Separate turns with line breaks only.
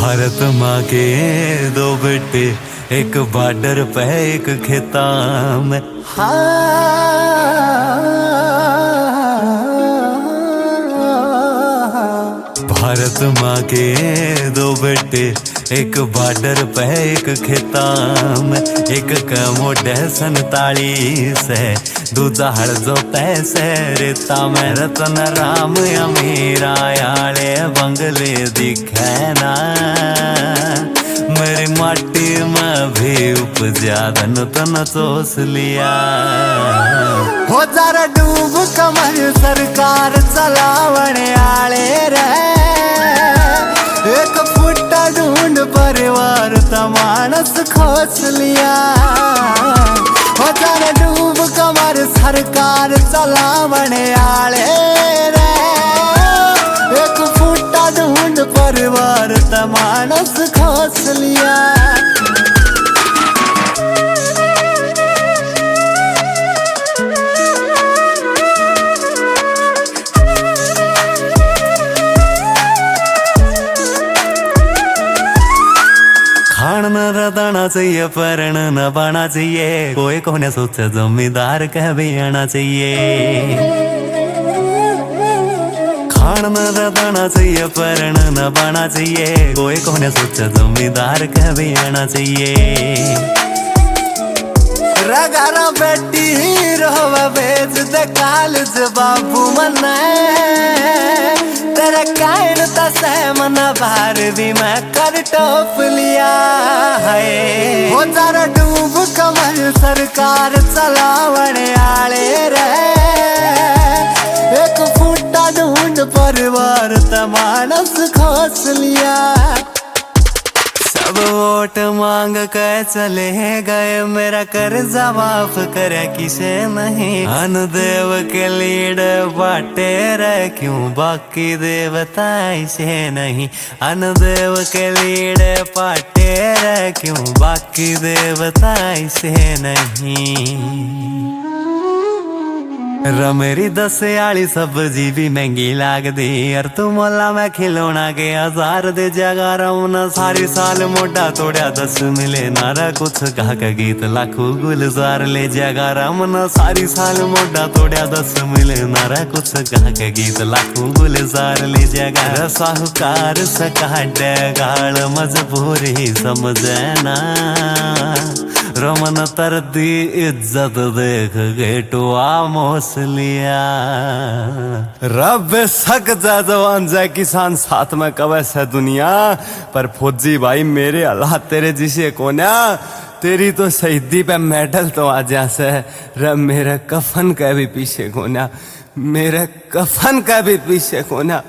भारत माँ के दो बेटे, एक बॉर्डर पे एक खेता में। भारत माँ के दो बेटे, एक बॉर्डर पे एक खेता में। एक कमोडे 47 है, दूजा हड़ जो पैसे रेता में। रतन राम अमीरा आले बंगले दिखे ना, मेरी माटी में भी उपजा धन तन चोस लिया। हो जरा डूब कमर सरकार चलावने आले रे, एक फुट्टा ढूंढ परिवार तमानस खोस लिया। हो जरा डूब कमर सरकार चलावने आले रे, एक फुट्टा ढूंढ परिवार तमानस खोस लिया। खान न रदाना चाहिए, परण न बाना चाहिए, कोई कोने सोचे जमींदार कह भी आना चाहिए। खान न रदाना चाहिए, परण न बाना चाहिए, कोई कोने सोचे जमींदार कह भी आना चाहिए। रगारा बेटी रोवा बेच दे कालज बाबू मना, तेरा कायन तसे मना बाहर भी मैं कर टोप लिया है। हो जरा डूब कमर सरकार चलावने आले रे, एक फुट्टा ढूंढ परिवार तमानस खोस लिया। सब वोट मांग के चले गए, मेरा कर्जा माफ करे किसे नहीं। अनुदेव के लीड बाटे रे, क्यों बाकी देवता इसे नहीं। अनुदेव के लीड बाटे रे, क्यों बाकी देवता इसे नहीं। रमेरी 10 आली सब्जी भी महंगी लाग दी, और तू मोला में खिलौना के 1000 दे जगा रहा। सारी साल मोटा तोड़ा 10 मिले नारा, कुछ कहा का गीत लाखों गुलजार ले जगा रहा। सारी साल मोटा तोड़ा 10 मिले नारा, कुछ कहा का गीत लाखों गुलजार ले जगा। साहूकार सकाटे गाल मजबूरी समझे ना, रमन तर दी इज्जत देख गेटुआ मोस लिया। रब सक जा जवान जा किसान साथ में कवे से दुनिया, पर फौजी भाई मेरे अल्लाह तेरे जिसे कोना। तेरी तो शहीदी पे मेडल तो आ जा से, रब मेरे कफन का भी पीछे कोना, मेरे कफन का भी पीछे कोना।